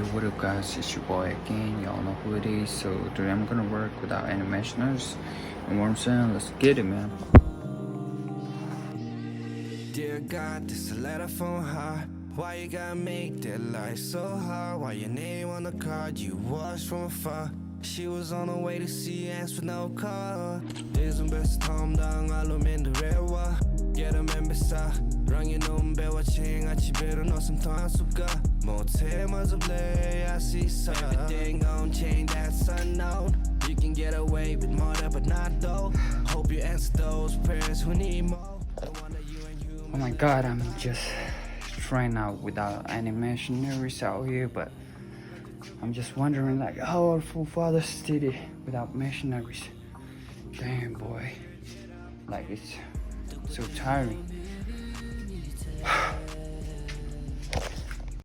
Yo, what up guys, it's your boy again, y'all know who it is. So today I'm gonna work without animationers. You know what I'm saying? Let's get it, man. Dear God, this a letter from her. Why you gotta make that life so hard? Why your name on the card you watched from afar? She was on her way to see us with no car. Det som bäst hamnang alla mindre rewa. Get a member sa rang you know bewa ching at you better know some time suka. More temas of play I see so everything on chain that's unknown. You can get away with more but not though. Hope you answer those prayers who need more. Oh my god, I'm just trying out without animationers out here, but I'm just wondering like how our forefathers did it without missionaries. Damn boy, like it's so tiring.